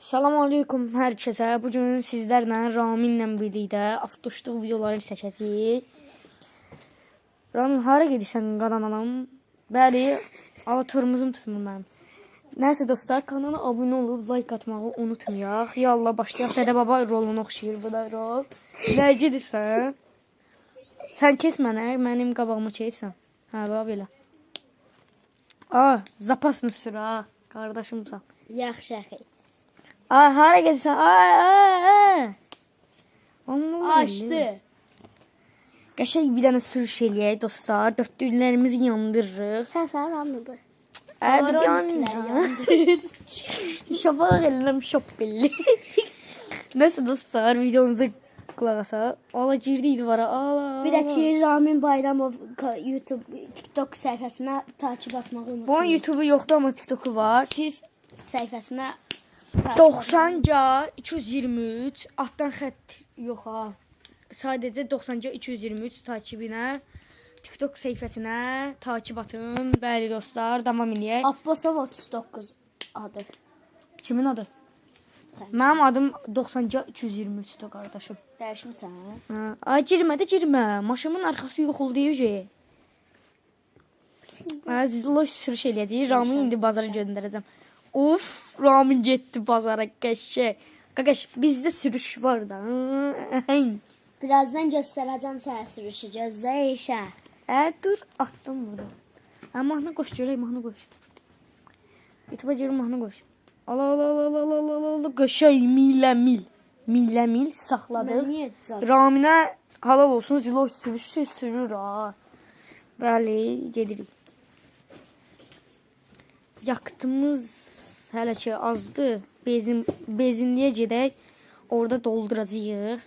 Salam aleykum hər kəsə. Bu gün sizlərlə Raminlə birlikdə avtoşluq videoları çəkəcəyik. Ramin, hara gedirsən qadan anam? Bəli, alatorumuzum tutmur mənim. Nəysə dostlar, kanala abunə olub like atmağı unutmayaq. Yallah başlayaq. Dədə baba rolunu oxşayır bu da rol. Nə gedirsən? Sən kes mənə, mənim qabağıma keçsən. Hə, bax belə. Zapasını sür ha, qardaşımsan. Yaxşı axı. Hara gedirsən? Açdı. Qəşəng bir dənə sürüş eləyək dostlar. Dörtlüklərimizi yandırırıq. Sən anladın. Bir yandır. Şapalaq elinəm şop belli. Nəsə dostlar, videomuza qulaq asaq. Ala girdik divara. Bir də ki, Ramin Bayramov YouTube, TikTok səhifəsinə takib atmağı unutmayın. Bunun YouTube'u yoxdur amma TikTok'u var. Siz Səhifəsinə 90-223 altdan xətt yox ha. Sadəcə 90-223 takibinə TikTok səhifəsinə takib atın. Bəli dostlar, davam eləyək. Abbasov 39 adı. Kimin adı? Mənim adım 90-223-dür qardaşım. Dəyişmisən? Girmə də girmə. Maşımın arxası yox oldu deyəcək. Zizloş sürüş eləyəcək. Ramin indi bazara göndərəcəm. Of, Ramin getdi bazara qəşəng. Qaqaş, bizdə sürüş var da. Birazdan göstərəcəm sənə sürüşü. Gözlə işə. Dur, atdım burada. Mahnı qoş görək, mahnı qoş. YouTube'a girin, mahnı qoş. Allah, qəşəng millə mil saxladıq. Raminə halal olsun, Zilor sürüş sürür ha. Bəli, gedirik. Yaktığımız hələ ki azdır. Benzinliyə gedək. Orada dolduracağıq.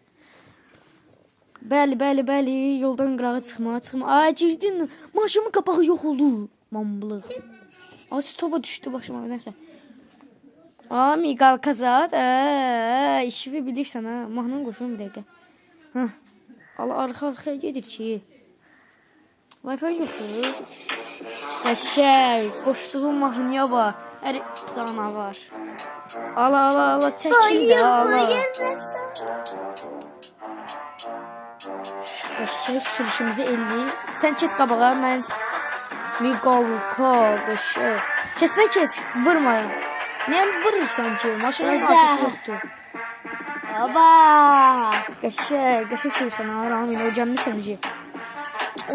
Bəli. Yoldan qırağa çıxma. Girdin. Maşımın qapağı yox oldu. Mamblıq. Stopa düşdü başıma. Nəsə. Miqal Kazat. İşivi bilirsən ha. Mahnını qoşun bir dəqiqə. Arxa-arxaya gedir ki. Wi-Fi yoxdur. Qəşəng. Qoşduğum mahnıya bax. Hər canavar. Allah, çəkin də, Allah. Qəşəng sürüşümüzü eləyik. Sən keç qabağa, mən Miqalka, qəşəng. Keç, vurmayın. Niyə vurursan ki? Maşının arkası yoxdur. Baba! Qəşəng sürürsən ha, Ramin, o gəmlisən ki.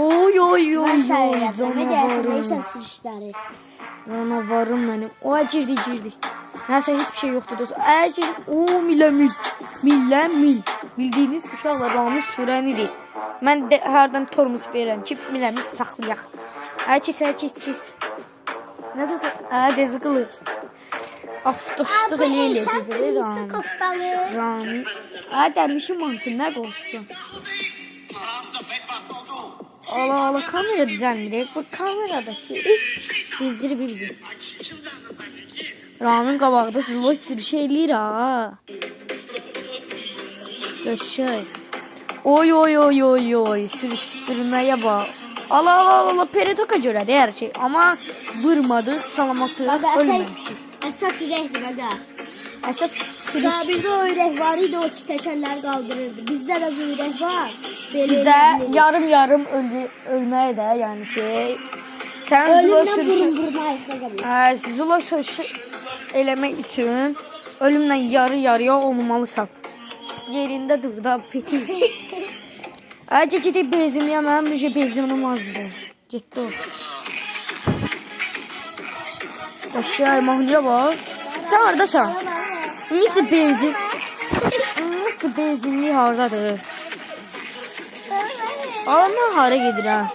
Oy, sürüşləri. Canavarım mənim. Girdik. Nəsə, heç bir şey yoxdur dostlar. Girdik. Millə mil. Bildiyiniz uşaqlar Ramin sürənidir. Mən də hərdən tormuz verirəm ki, milləmiz saxlayaq. Keç. Nə deyirsən? Dezi qılır. Avtoşluq eləyəcək Ramin. Dərmişin mantın, nə qoşsun? Allah, kamera düzəlmirik. Bu kameradakı bizdir bizi. Ramin qabaqda Zilloş sürüş eləyir ha. Qəşəng. Oy, sürüşdürməyə bax. Allah, Peretoka görədir hər şey. Amma vurmadı, salamatı ölməmişik. Əsas ürəkdir, əqa. Əsas Zabirdə o ürək var idi, o ki təkərlər qaldırırdı. Bizdə də bu ürək var. Bizdə yarım ölməyə də, yəni ki. Ölümlə burun ayıqla qalır. Zilloş sürüşü eləmək üçün ölümlə yarı-yarıya olmalısan. Yerində dur da peti. Gedək benzinliyə, mənim müjə benzinim azdır. Getdi o. Qəşəng, mahnıya bax. Sən haradasan? Necə benzinlik haradadır? Mən hara gedirəm?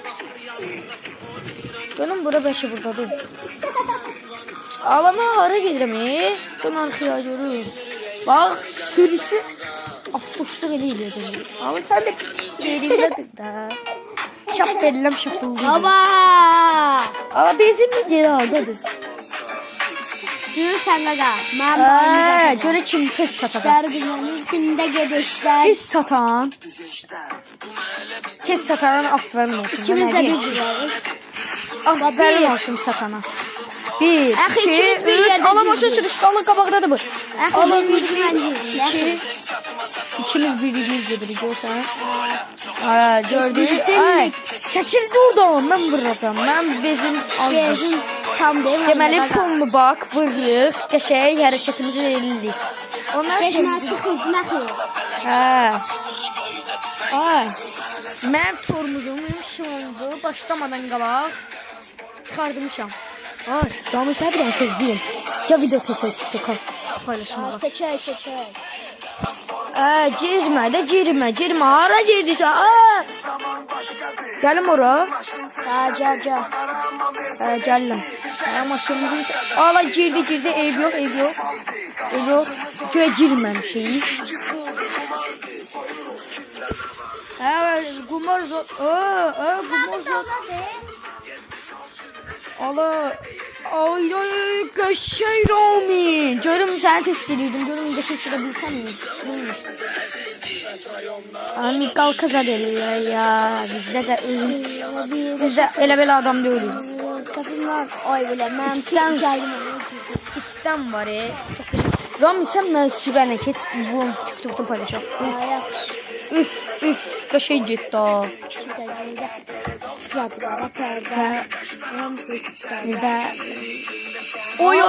Görüm, bura bəşi buradadır. Mən hara gedirəm? Dön arxaya görür. Bax, sürüşü avtoşluq eləyir. Sən də yerindədir da. Şap veriləm, şapıldır. Benzinlik yeri haradadır. Görürsən qaqa. Görə kim tez satan? İçində gedişlər. Tez satan aferin olsun. İkimiz də bir cürəyiz. Aferin olsun satana. 1, Axı, 2, ikimiz bir 3. yerdə Allah maşın girdik. sürüşdü. Allah qabaqdadır bu. Axı, Allah biz 1, birlik 2. İkimiz birlik gedirik görsən. Ha, gördük. Ay, çəkildi oradan. Mən vuracağım. Mən bezim azdır. Gezin tam değil. Deməli pulunu bax, vururuq. Qəşəng hərəkətimizi eləyirik. Onlar Beşnası xizmət edir. hə. Ay. Mən tormuzumu şundu başlamadan qabaq çıxardmışam. Ay, damı səbirən sevdiyim. Ya video çəkək TikTok-a paylaşmağa. Çəkək. Girmə. Hara girdisən? Aa! Gəlim ora. Gəl. Gəldim. Maşınımızın... Ala girdi. Eyb yox. Göyə girməmişik. Qumar zot. Qumar zot. Ala. Ay, qəşəng Ramin. Görüm səni test edirdim. Görüm qəşəng çıra bilsənmi? Ami qalqa deyirlər ya. Bizdə elə belə adam deyilik. Kadınlar ay belə mən İçdən gəldim. İçdən var. Çox qəşəng. Ramin sən mən sürənə keç bu TikTokda paylaşaq. Üf, qəşəng getdi. Oy.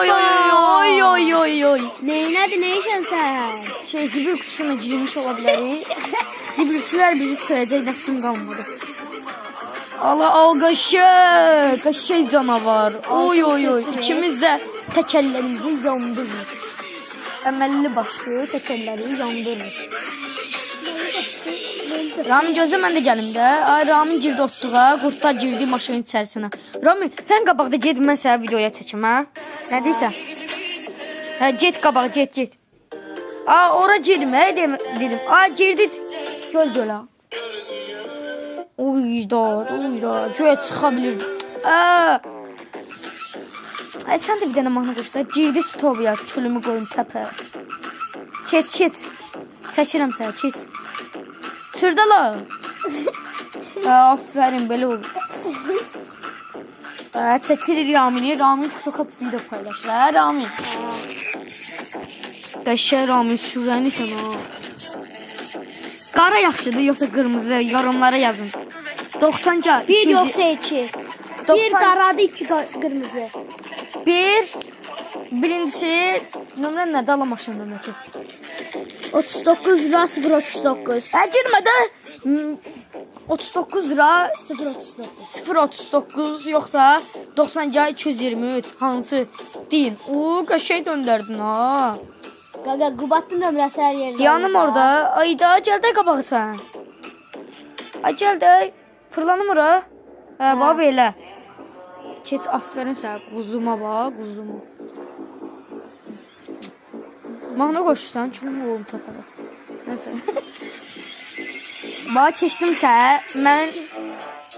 Neynədir, nə işən sən? Zibil kutusuna girmiş ola bilərik. Zibilçilər bizi söyləyəcək, nəfsim qalmadı. Allah, qəşəng canavar. Oy. İkimiz də təkəllərimizi yandırır. Əməlli başlı təkəlləri yandırır. Ramin gözlə mən də gəlim də. Ay Ramin girdi otluğa, qurtlar girdi maşının içərisinə. Ramin sən qabaqda get, mən sənə videoya çəkim hə? Nə deyirsən? Hə, get qabaq, get. Aa, ora girmə dedim. Aa, girdi. Göl. Uyda. Göyə çıxa bilirdi. Ay sən də bir dənə mahnı qoşsa. Girdi stobiya, külümü qoyum təpə. Keç. Çəkirəm sənə, keç. Sürdələ. Aferin, belə olur. Çəkilir Ramini. Ramin TikTok'a video paylaşır. Hə, Ramin. Qəşəng Ramin sürənisən ha. Qara yaxşıdır, yoxsa qırmızı? Yorumlara yazın. 90-ca. 1 yoxsa 2. 1 qaradı, 2 qırmızı. Birincisi nömrə nədir? Allah maşının nömrəsi. 39 lira 039. Girmə də. 39 lira 039. yoxsa 90-ca 223 hansı deyin. Qəşəng döndərdin ha. Qaqa, Qubatın nömrəsi hər yerdə. Yanım orada. Ayda gəl də qabağı sən. Ay gəl də. Fırlanım ora. Hə, bax belə. Keç, aferin sən. Quzuma bax, quzuma. Mahnı qoşursan, kim olum təpədə. Nəsə. Bax, keçdim sən. Mən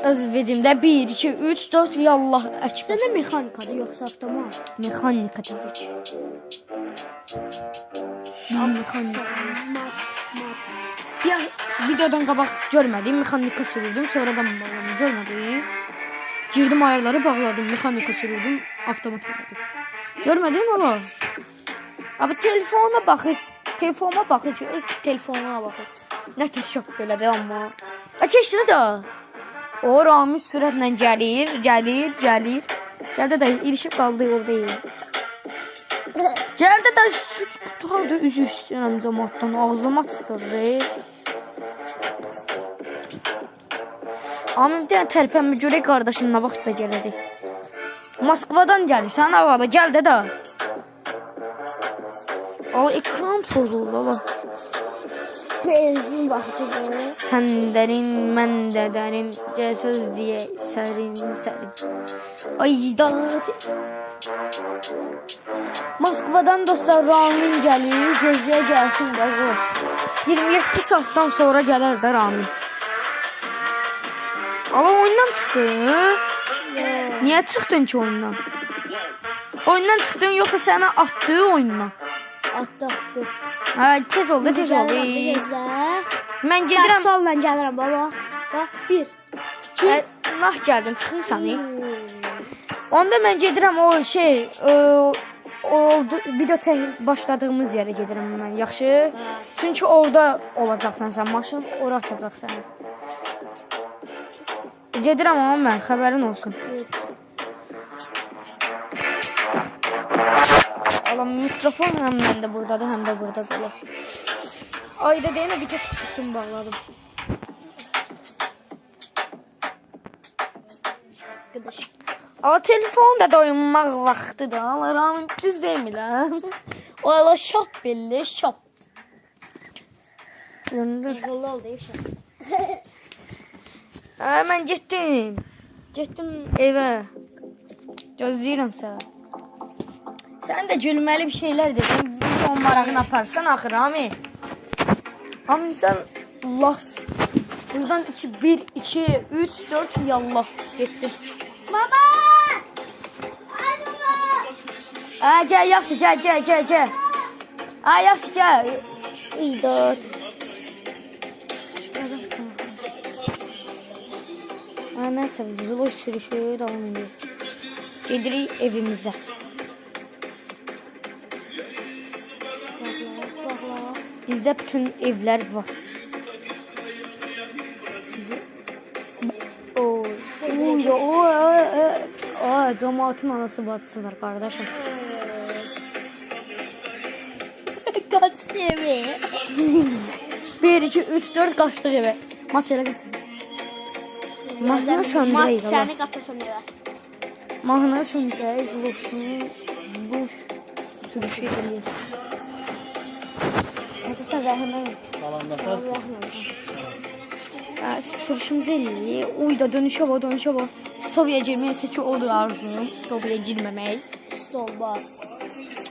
öz videomda 1, 2, 3, 4, yallah əkbər. Sən də mexanikadır, yoxsa avtomat? Mexanika tabii ki. Mexanika. Ya videodan qabaq görmədim, mexanika sürürdüm, sonradan bağladım, görmədim. Girdim ayarları bağladım, mexanika sürürdüm, avtomat elədim. Görmədin ola? Abi telefonuma baxır ki, öz telefonuna baxır. Nə təkşok belədir amma. Keçdi də. O Ramin sürətlə gəlir. Gəldə də ilişib qaldı orada. Gəldə də tutardı üzü istəyirəm cəmatdan, ağzıma çıxırdı. Amma bir dənə tərpənmə görək qardaşın nə vaxt da gələcək. Moskvadan gəlirsən, havalı, gəl də. Allah, ekran pozuldu, Allah. Benzin baxıcıdır. Sən dərin, mən də dərin, söz deyə sərin. Ay da. Moskvadan dostlar Ramin gəlir, gözləyə gəlsin də. 27 saatdan sonra gələr də Ramin. Allah, oyundan çıxdı. Niyə çıxdın ki oyundan? Oyundan çıxdın yoxsa sənə atdı oyundan? Atdı. Tez oldu. Mən gedirəm. Sağ solla gəlirəm baba. Bax, 1, 2. Nah gəldin, çıxmısan. Onda mən gedirəm o video başladığımız yerə gedirəm mən. Yaxşı? Çünki orada olacaqsan sən, maşın ora atacaq səni. Gedirəm amma mən, xəbərin olsun. Alam mikrofon həm məndə buradadır, həm də burada qalır. Ayda deyənə vites kutusunu bağladım. Ama telefonda da oynamaq vaxtıdır. Allah'ım düz demirəm. O ala şap belli, şap. Akıllı ol deyişəm. Mən getdim. Getdim evə. Gözləyirəm səni. Sən də gülməli bir şeylər dedin. Onun marağını aparsan axır, Ami. Ami sən las. Buradan 1, 2, 3, 4 yallah getdim. Baba! Gəl, yaxşı, gəl. Yaxşı, gəl. 4. Nəysə, vlog sürüşü davam edir. Gedirik evimizə. Bizdə bütün evlər var. Cəmaatın anası bacısı var, qardaşım. Kaç evi? 1, 2, 3, 4 qaçdıq evə. Masayla qaçırıq. Mahnı söndürək. Səni qaçasın evə. Mahnı söndürək. Bu sürüşü edir. Sən rəhmən. Sürüşümüzü eləyik. Uyda dönüşə bax. Stobiyə girməyə teki odur arzum. Stobiyə girməmək. Stolba.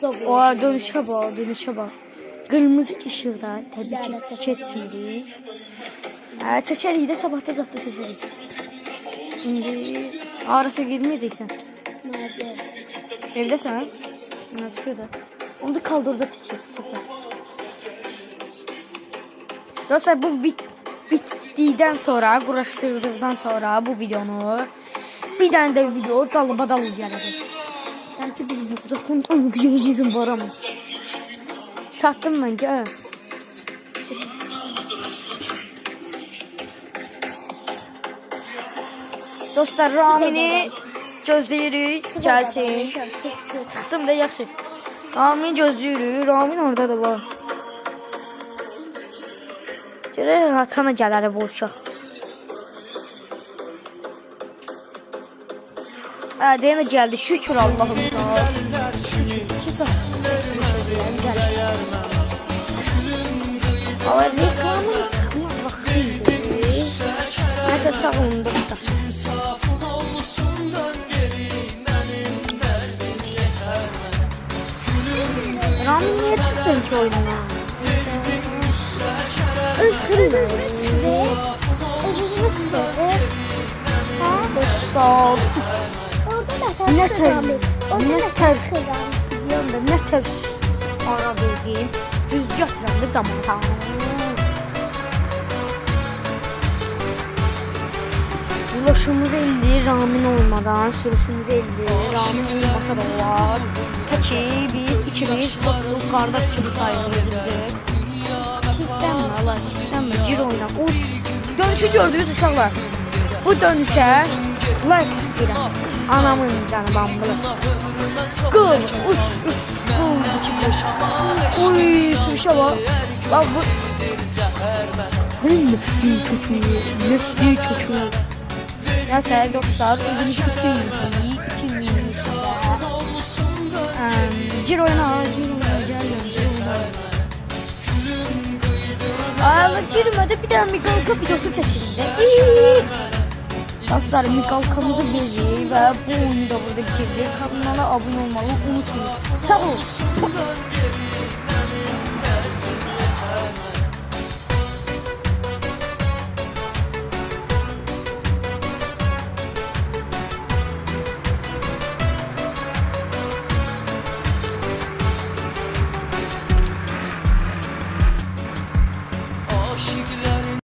O dönüşə bax. Qırmızı işıqda təbii ki keçmirik. Çəkərik də sabahda zətdə çəkərik. İndi arasa girməyəcəksən. Nerede? Evdəsən? Şurada. Onu da kaldırda çəkək. Dostlar bu bitdikdən sonra, quraşdırdıqdan sonra bu videonu bir dənə də video dalı gələcək. Bəlkə biz burada anlayacağız var ama. Satdım məncə. Dostlar Ramini gözləyirik, gəlsin. Çıxdım da yaxşı. Ramin gözləyirik, Ramin oradadır la. Görək atana gələr bu uşaq. Deyəmə gəldi, şükür Allah'ımıza. Allah reklamını çıxmaq vaxtıydı. Nəsə sağolunda da. Ramin niye çıktın ki oyuna? Ne tür ara verdiğim düz götürəndə zaman tamam. Ulaşımızı eləyir Ramin olmadan, sürüşümüzü eləyir. Ramin olmasa da olar. Peki biz ikimiz dostluq qardaş kimi sayılırıq. Çiftənmə Allah, çiftənmə, gir oyna. Dönüşü gördünüz uşaqlar. Bu dönüşə like istəyirəm. Anamın canı bambılı. Qıl, uy, sürüşə bak. Bak bu. Nefsi çocuğu. Neyse dostlar, ödünü kötüyük. Cir oyna, Ağla girmedi, bir daha Mikalka videosu çekildi. Dostlar Mikalkamızı beğenmeyi ve bu oyunu da burada bitirdik. Kanala abone olmayı unutmayın. Sağ olun.